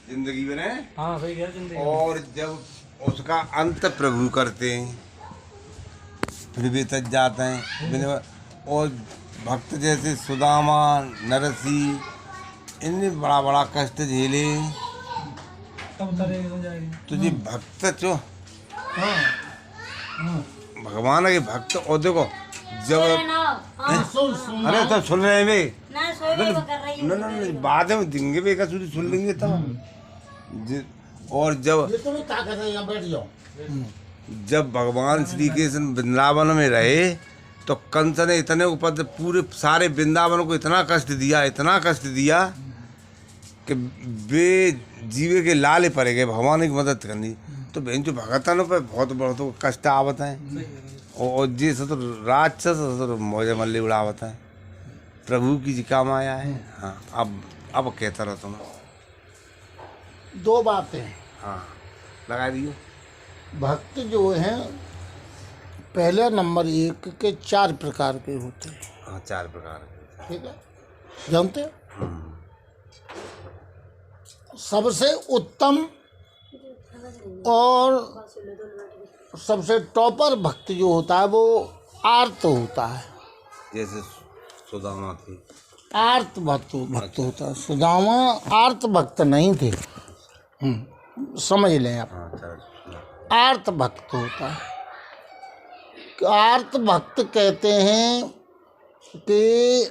जिंदगी बने। हाँ सही कह जिंदगी। और जब उसका अंत प्रभु करते हैं फिर वे तक जाते हैं। और भक्त जैसे सुदामा, नरसी, इनने बड़ा बड़ा कष्ट झेले। तब तरे हो जाएगी। तो ये भक्त जो हाँ हाँ भगवान के भक्त, और देखो जब अरे तब सुन रहे हैं वे ना बाद में देंगे वे का सुन लेंगे तब। और जब भगवान श्री कृष्ण वृंदावन में रहे तो कंस ने इतने ऊपर पूरे सारे वृंदावन को इतना कष्ट दिया कि वे जीवे के लाले पड़ गए भगवान की मदद करनी। तो बहन जो भगतनों पे बहुत बहुत कष्ट आवत है। और जी तो राक्षस मौजे मल्ली उड़ावत है। प्रभु की जी काम आया है। हाँ अब कहता रहो तुम। दो बातें। हाँ लगा दियो। भक्त जो हैं पहले नंबर एक के 4 प्रकार के होते हैं। हाँ 4 प्रकार के। ठीक है, जानते हैं? सबसे उत्तम और सबसे टॉपर भक्त जो होता है वो आर्त होता है। जैसे सुदामा थी आर्त भक्त होता है। सुदामा आर्त भक्त नहीं थे। समझ लें आप। आर्त भक्त होता है। आर्त भक्त कहते हैं कि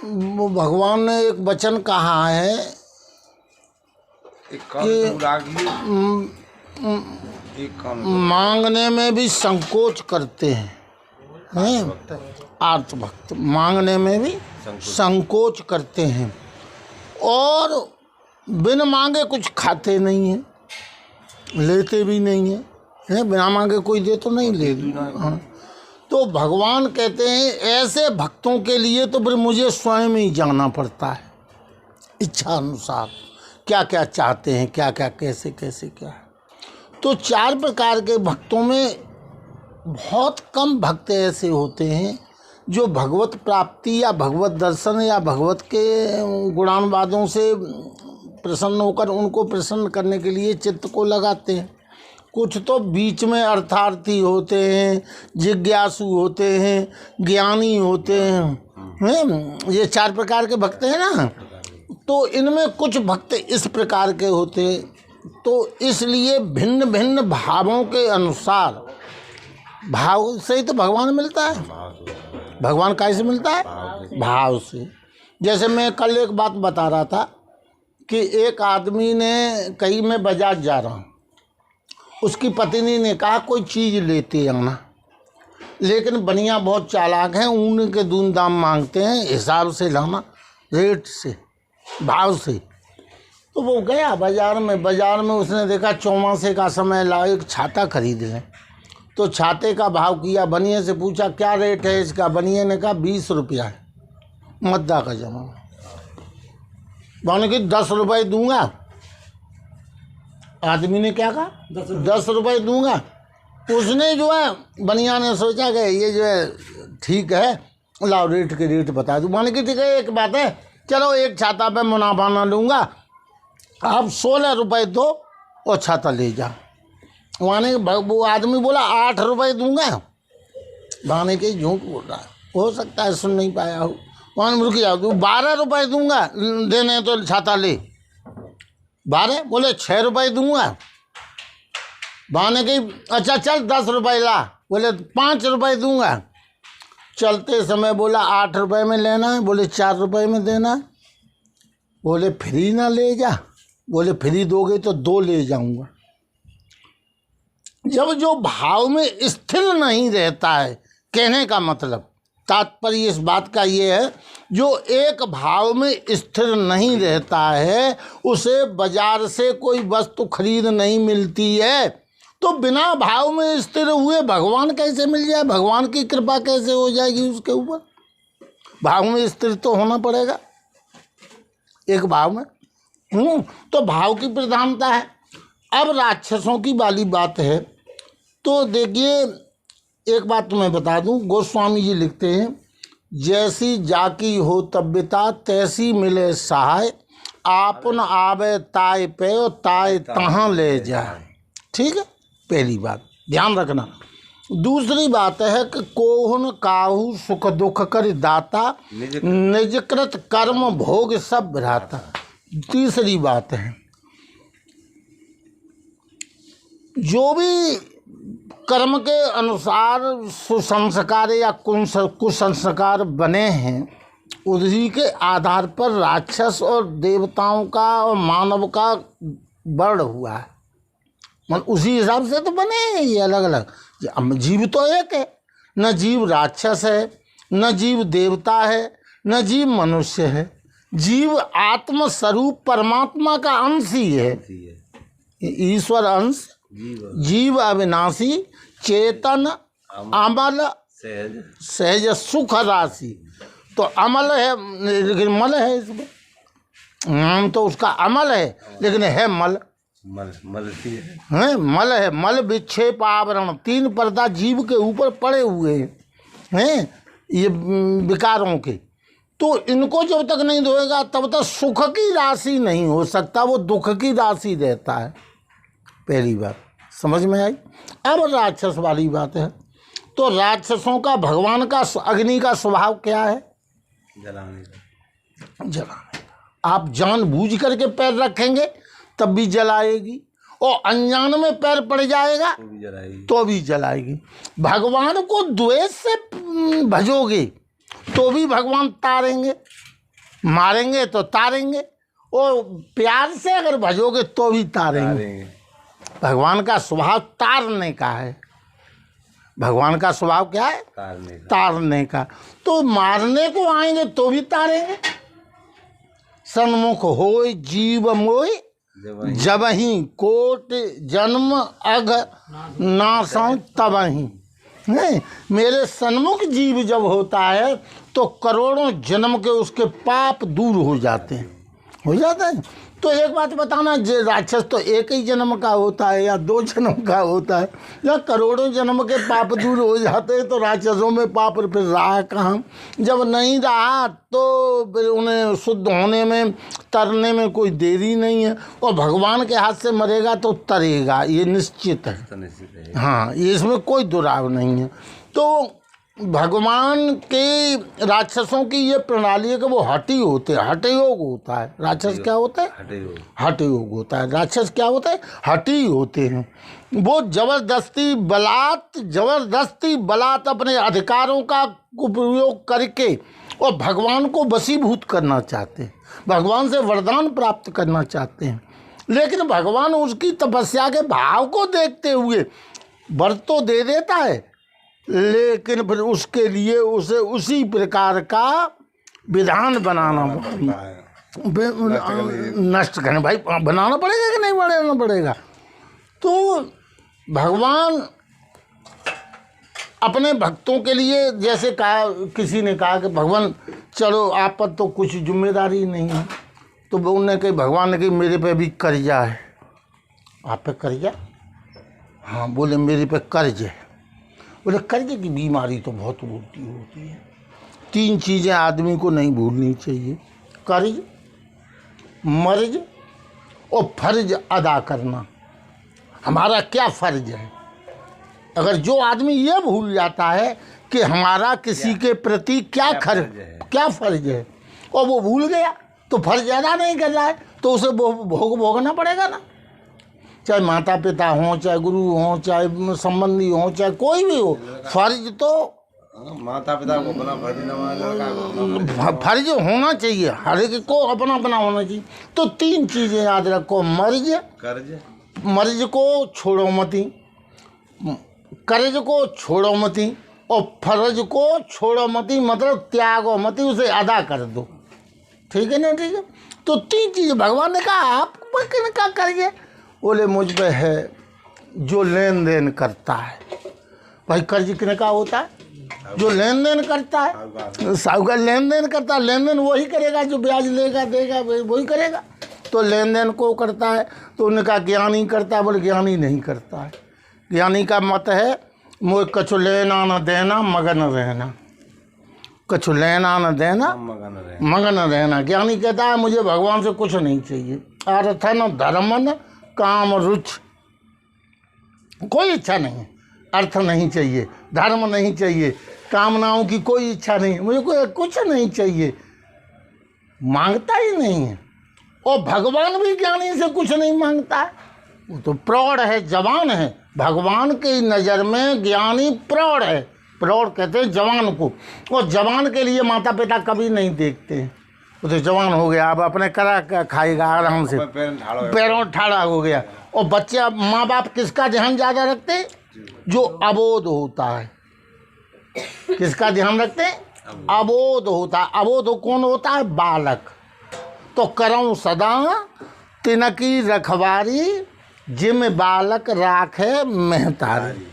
वो भगवान ने एक वचन कहा है मांगने में भी संकोच करते हैं। आर्त भक्त मांगने में भी संकोच करते हैं और बिन मांगे कुछ खाते नहीं हैं, लेते भी नहीं हैं। बिना मांगे कोई दे तो नहीं ले। हाँ, तो भगवान कहते हैं ऐसे भक्तों के लिए तो फिर मुझे स्वयं ही जाना पड़ता है, इच्छा अनुसार क्या क्या चाहते हैं, क्या क्या कैसे कैसे क्या है। तो 4 प्रकार के भक्तों में बहुत कम भक्त ऐसे होते हैं जो भगवत प्राप्ति या भगवत दर्शन या भगवत के गुणानुवादों से प्रसन्न होकर उनको प्रसन्न करने के लिए चित्त को लगाते हैं। कुछ तो बीच में अर्थार्थी होते हैं, जिज्ञासु होते हैं, ज्ञानी होते हैं। ये 4 प्रकार के भक्त हैं ना। तो इनमें कुछ भक्त इस प्रकार के होते हैं। तो इसलिए भिन्न भिन्न भावों के अनुसार, भाव से ही तो भगवान मिलता है। भगवान कैसे मिलता है? भाव से। जैसे मैं कल एक बात बता रहा था कि एक आदमी ने कहीं मैं बाजार जा रहा हूँ, उसकी पत्नी ने कहा कोई चीज़ लेते आना, लेकिन बनिया बहुत चालाक हैं, ऊन के दून दाम मांगते हैं, हिसाब से लाना, रेट से, भाव से। तो वो गया बाज़ार में उसने देखा चौमासे का समय, लाओ एक छाता खरीद लें। तो छाते का भाव किया, बनिए से पूछा क्या रेट है इसका। बनिए ने कहा 20 रुपया है, मद्दा का जमाना। मैंने कि 10 रुपये दूंगा। आदमी ने क्या कहा? 10 रुपये दूंगा। उसने जो है बनिया ने सोचा कि ये जो है ठीक है, लाओ रेट के रेट बता दूँ। मैंने कि ठीक है एक बात है, चलो एक छाता पे मुनाफा ना लूँगा, आप 16 रुपये दो और छाता ले जाओ। माने वो आदमी बोला 8 रुपये दूंगा। माने के झूठ बोल रहा है, हो सकता है सुन नहीं पाया हो। वहाँ रुक जाओ, तू 12 रुपये दूंगा, देने तो छाता ले। 12 बोले 6 रुपये दूंगा। माने कि अच्छा चल 10 रुपये ला, बोले 5 रुपये दूंगा। चलते समय बोला 8 रुपये में लेना है, बोले 4 रुपये में देना है। बोले फ्री ना ले जा, बोले फ्री दोगे तो 2 ले जाऊंगा। जब जो भाव में स्थिर नहीं रहता है, कहने का मतलब तात्पर्य इस बात का ये है, जो एक भाव में स्थिर नहीं रहता है उसे बाजार से कोई वस्तु खरीद नहीं मिलती है। तो बिना भाव में स्थिर हुए भगवान कैसे मिल जाए? भगवान की कृपा कैसे हो जाएगी उसके ऊपर? भाव में स्थिर तो होना पड़ेगा एक भाव में। तो भाव की प्रधानता है। अब राक्षसों की वाली बात है। तो देखिए एक बात तुम्हें बता दूं, गोस्वामी जी लिखते हैं जैसी जाकी हो तबियता तैसी मिले सहाय, आपन आवे ताय पे ताय तहाँ ले जाए। ठीक है, पहली बात ध्यान रखना। दूसरी बात है कि कोहुन काहू सुख दुख कर दाता, निजकृत कर्म भोग सब भ्राता। तीसरी बात है, जो भी कर्म के अनुसार सुसंस्कार या कुसंस्कार बने हैं, उसी के आधार पर राक्षस और देवताओं का और मानव का वर्ण हुआ है। मतलब उसी हिसाब से तो बने हैं ये अलग अलग। जीव तो एक है, न जीव राक्षस है, न जीव देवता है, न जीव मनुष्य है। जीव आत्म स्वरूप परमात्मा का अंश ही है, ईश्वर अंश। जीव अविनाशी चेतन अमल सहज सुख राशि। तो अमल है लेकिन मल है, इसमें नाम तो उसका अमल है लेकिन है मल। मल है, मल विक्षेप आवरण, 3 पर्दा जीव के ऊपर पड़े हुए हैं ये विकारों के। तो इनको जब तक नहीं धोएगा तब तक सुख की राशि नहीं हो सकता, वो दुख की राशि रहता है। पहली बात समझ में आई। अब राक्षस वाली बात है, तो राक्षसों का भगवान का अग्नि का स्वभाव क्या है? जलाने। आप जानबूझ करके पैर रखेंगे तब भी जलाएगी, और अनजान में पैर पड़ जाएगा तो भी जलाएगी। भगवान को द्वेष से भजोगे तो भी भगवान तारेंगे, मारेंगे तो तारेंगे, और प्यार से अगर भजोगे तो भी तारेंगे। भगवान का स्वभाव तारने का है। भगवान का स्वभाव क्या है? तारने का। तो मारने को आएंगे तो भी तारेंगे। सन्मुख होय जीव मोय, जबहि कोट जन्म अघ नासं तबहि। नहीं, मेरे सन्मुख जीव जब होता है तो करोड़ों जन्म के उसके पाप दूर हो जाते हैं, हो जाता है। तो एक बात बताना, जे राक्षस तो एक ही जन्म का होता है या 2 जन्म का होता है, या करोड़ों जन्म के पाप दूर हो जाते हैं, तो राक्षसों में पाप फिर रहा कहाँ? जब नहीं रहा तो फिर उन्हें शुद्ध होने में, तरने में कोई देरी नहीं है। और भगवान के हाथ से मरेगा तो तरेगा, ये निश्चित है। हाँ, ये इसमें कोई दुराव नहीं है। तो भगवान के राक्षसों की ये प्रणाली है कि वो हठी होते हैं, हठयोग होता है। राक्षस क्या होता है? हठयोग होता है। राक्षस क्या होता है? हठी होते हैं। वो जबरदस्ती बलात् अपने अधिकारों का उपयोग करके और भगवान को वशीभूत करना चाहते हैं, भगवान से वरदान प्राप्त करना चाहते हैं। लेकिन भगवान उसकी तपस्या के भाव को देखते हुए वर तो दे देता है, लेकिन फिर उसके लिए उसे उसी प्रकार का विधान बनाना, नष्ट करना भाई बनाना पड़ेगा कि नहीं बनाना पड़ेगा। तो भगवान अपने भक्तों के लिए, जैसे कहा, किसी ने कहा कि भगवान चलो आप पर तो कुछ जिम्मेदारी नहीं है, तो उन्होंने कही, भगवान ने कही मेरे पे भी कर्जा है। आप पे कर्जा? हाँ। बोले मेरे पे कर्ज है। बोले कर्ज की बीमारी तो बहुत होती है। 3 चीज़ें आदमी को नहीं भूलनी चाहिए, कर्ज, मर्ज और फर्ज अदा करना। हमारा क्या फ़र्ज है? अगर जो आदमी ये भूल जाता है कि हमारा किसी के प्रति क्या फ़र्ज है, और वो भूल गया तो फर्ज अदा नहीं कर रहा है, तो उसे भोगना पड़ेगा ना। चाहे माता पिता हों, चाहे गुरु हों, चाहे संबंधी हों, चाहे कोई भी हो, फर्ज तो माता पिता को अपना फर्ज होना चाहिए, हर एक को अपना अपना होना चाहिए। तो 3 चीज़ें याद रखो, मर्ज को छोड़ो मती, कर्ज को छोड़ो मती, और फर्ज को छोड़ो मती, मतलब त्यागो मती, उसे अदा कर दो। ठीक है ना? ठीक है। तो 3 चीज़ें भगवान ने कहा, आप क्या कर्ज? बोले मुझ पे है जो लेन देन करता है। भाई कर्ज किने का होता है? जो लेन देन करता है, साहूकार लेन देन करता है। लेन देन वही करेगा जो ब्याज लेगा देगा, वही करेगा। तो लेन देन को करता है। तो उन्होंने कहा ज्ञानी करता है। बोले ज्ञानी नहीं करता है। ज्ञानी का मत है मोह कछु लेना न देना मगन रहना। कुछ लेना न देना, मगन रहे। मगन रहना। ज्ञानी कहता है मुझे भगवान से कुछ नहीं चाहिए। अर्थ न धर्म न काम रुच, कोई इच्छा नहीं है। अर्थ नहीं चाहिए, धर्म नहीं चाहिए, कामनाओं की कोई इच्छा नहीं, मुझे कोई कुछ नहीं चाहिए, मांगता ही नहीं है। और भगवान भी ज्ञानी से कुछ नहीं मांगता है, वो तो प्रौढ़ है, जवान है। भगवान की नज़र में ज्ञानी प्रौढ़ है। प्रौढ़ कहते हैं जवान को, और जवान के लिए माता पिता कभी नहीं देखते हैं। वो तो जवान हो गया, अब अपने करा खाएगा आराम से, पैरों ठाड़ा हो गया। और बच्चे, माँ बाप किसका ध्यान ज़्यादा रखते हैं? जो अबोध होता है। किसका ध्यान रखते हैं? अबोध होता है। अबोध कौन होता है? बालक। तो करऊं सदा तिनकी रखवारी, जिम बालक राखे महतारी।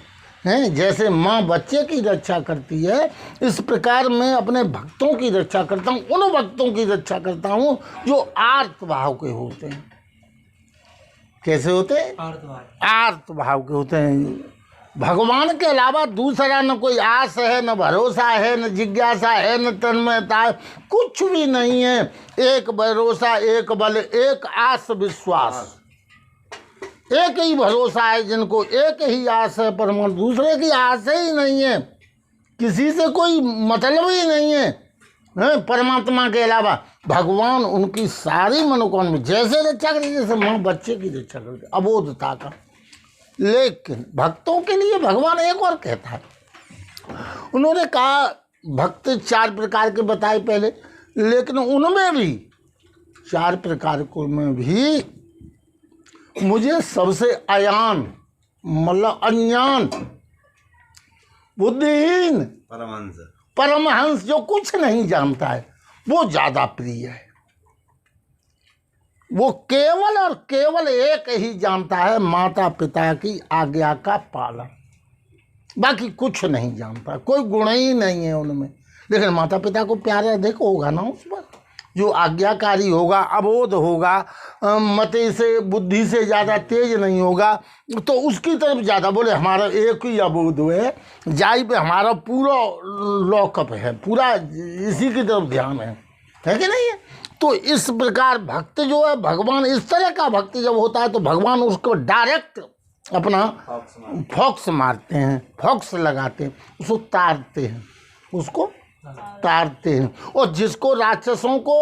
हैं, जैसे माँ बच्चे की रक्षा करती है, इस प्रकार मैं अपने भक्तों की रक्षा करता हूँ। उन भक्तों की रक्षा करता हूँ जो आर्त भाव के होते हैं। कैसे होते हैं? आर्त भाव के होते हैं। भगवान के अलावा दूसरा न कोई आस है, न भरोसा है, न जिज्ञासा है, न तन्मयता है, कुछ भी नहीं है। एक भरोसा, एक बल, एक आस विश्वास, एक ही भरोसा है जिनको, एक ही आस है परमात्मा, दूसरे की आस ही नहीं है, किसी से कोई मतलब ही नहीं है, परमात्मा के अलावा। भगवान उनकी सारी मनोकामना जैसे रक्षा करते, जैसे माँ बच्चे की रक्षा करते, अबोधता का। लेकिन भक्तों के लिए भगवान एक और कहता है। उन्होंने कहा भक्त 4 प्रकार के बताए पहले, लेकिन उनमें भी 4 प्रकार को में भी मुझे सबसे अयान, मतलब अज्ञान, बुद्धिहीन, परमहंस जो कुछ नहीं जानता है, वो ज़्यादा प्रिय है। वो केवल और केवल एक ही जानता है, माता पिता की आज्ञा का पालन, बाकी कुछ नहीं जानता, कोई गुण ही नहीं है उनमें। लेकिन माता पिता को प्यार अधिक होगा ना उस पर, जो आज्ञाकारी होगा, अबोध होगा, मति से, बुद्धि से ज़्यादा तेज नहीं होगा, तो उसकी तरफ ज़्यादा। बोले हमारा एक ही अबोध है, जाई पे हमारा पूरा लॉकअप है, पूरा इसी की तरफ ध्यान है कि नहीं है? तो इस प्रकार भक्त जो है, भगवान इस तरह का भक्त जब होता है तो भगवान उसको डायरेक्ट अपना फॉक्स मारते हैं, फॉक्स लगाते हैं, उसको तारते हैं, उसको तारते हैं। और जिसको राक्षसों को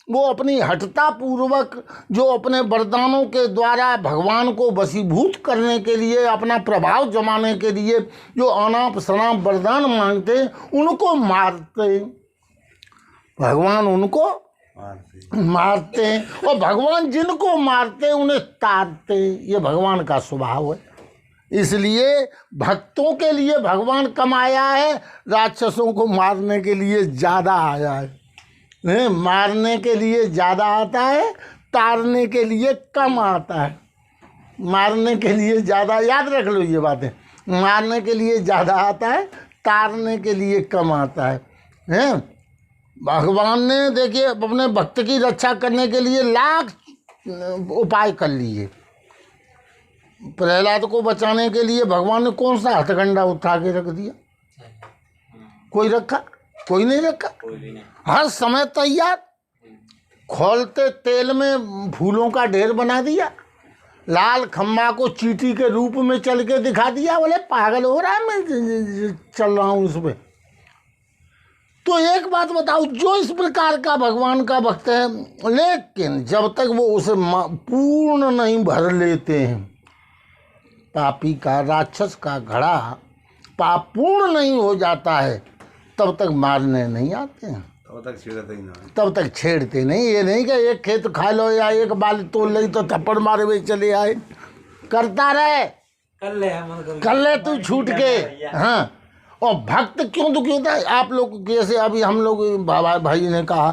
वो अपनी हठता पूर्वक जो अपने वरदानों के द्वारा भगवान को वशीभूत करने के लिए, अपना प्रभाव जमाने के लिए जो अनाप शनाप वरदान मांगते हैं, उनको मारते हैं भगवान, उनको मारते हैं। और भगवान जिनको मारते हैं उन्हें तारते हैं। ये भगवान का स्वभाव है। इसलिए भक्तों के लिए भगवान कम आया है, राक्षसों को मारने के लिए ज़्यादा आया है। मारने के लिए ज़्यादा आता है, तारने के लिए कम आता है। मारने के लिए ज़्यादा, याद रख लो ये बातें, मारने के लिए ज़्यादा आता है, तारने के लिए कम आता है। भगवान ने देखिए अपने भक्त की रक्षा करने के लिए लाख उपाय कर लिए। प्रहलाद को बचाने के लिए भगवान ने कौन सा हथकंडा उठा के रख दिया? कोई रखा? कोई नहीं रखा। हर समय तैयार, खोलते तेल में फूलों का ढेर बना दिया, लाल खम्बा को चींटी के रूप में चल के दिखा दिया। बोले पागल हो रहा है, मैं चल रहा हूँ उस पर। तो एक बात बताओ, जो इस प्रकार का भगवान का भक्त है, लेकिन जब तक वो उसे पूर्ण नहीं भर लेते हैं, पापी का, राक्षस का घड़ा पाप पूर्ण नहीं हो जाता है, तब तक मारने नहीं आते हैं, तब तक छेड़ते ही ना, तब तक छेड़ते नहीं। ये नहीं कि एक खेत खा लो या एक बाल तोड़ ली तो थप्पड़ मारे हुए चले आए, करता रहे, कर ले तू छूट के। हाँ, और भक्त क्यों दुखी होता है? आप लोग जैसे अभी हम लोग बाबा भाई ने कहा,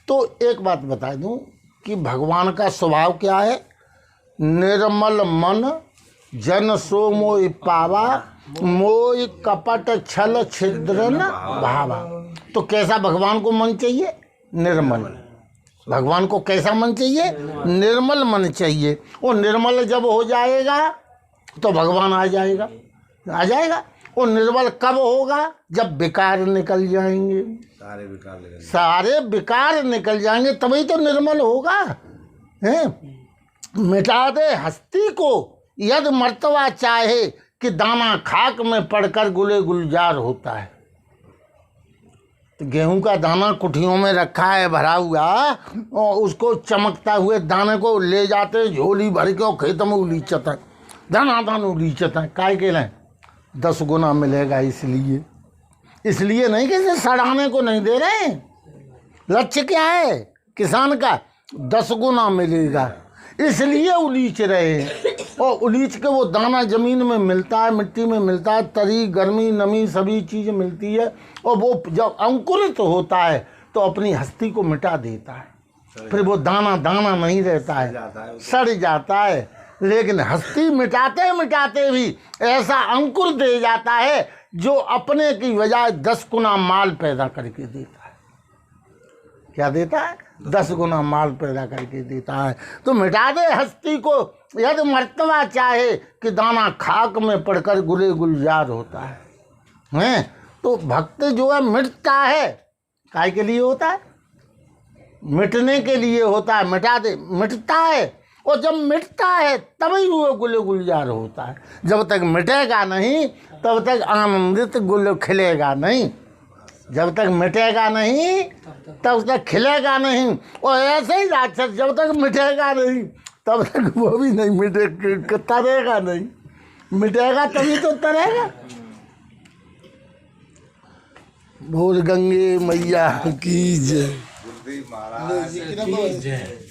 तो एक बात बता दूं कि भगवान का स्वभाव क्या है? निर्मल मन जन सो मोहि पावा, मोहि कपट छल छिद्रन भावा। तो कैसा भगवान को मन चाहिए? निर्मल। भगवान को कैसा मन चाहिए? निर्मल मन चाहिए। और निर्मल जब हो जाएगा तो भगवान आ जाएगा, आ जाएगा। वो निर्मल कब होगा? जब विकार निकल जाएंगे, सारे विकार निकल सारे विकार निकल जाएंगे, तभी तो निर्मल होगा। हैं? मिटा दे हस्ती को यद मर्तवा चाहे, कि दाना खाक में पड़कर गुले गुलजार होता है। तो गेहूं का दाना कुठियों में रखा है भरा हुआ, और उसको चमकता हुए दाने को ले जाते झोली भर के और खेत में उलीचत है, दाना दाना उलीचत है। काय के लें 10 गुना मिलेगा, इसलिए नहीं कि इसे सड़ाने को नहीं दे रहे हैं। लक्ष्य क्या है किसान का? 10 गुना मिलेगा, इसलिए उलीच रहे हैं। और उलीच के वो दाना जमीन में मिलता है, मिट्टी में मिलता है, तरी गर्मी नमी सभी चीज़ मिलती है। और वो जब अंकुरित होता है तो अपनी हस्ती को मिटा देता है, फिर वो दाना दाना नहीं रहता है, सड़ जाता है। लेकिन हस्ती मिटाते मिटाते भी ऐसा अंकुर दे जाता है जो अपने की बजाय 10 गुना माल पैदा करके देता है। क्या देता है? 10 गुना माल पैदा करके देता है। तो मिटा दे हस्ती को यदि मर्तबा चाहे, कि दाना खाक में पड़कर गुले गुलजार होता है। हैं? तो भक्त जो है मिटता है, काय के लिए होता है? मिटने के लिए होता है। मिटा दे, मिटता है, और जब मिटता है तभी वो गुले गुलजार होता है। जब तक मिटेगा नहीं तब तक आनंदित गुल खिलेगा नहीं, जब तक मिटेगा नहीं तब तक खिलेगा नहीं। और ऐसे ही राक्षस जब तक मिटेगा नहीं तब तक वो भी नहीं मिटे, तरेगा नहीं। मिटेगा तभी तो तरेगा। बोल गंगे मैया की जय। महाराज जय।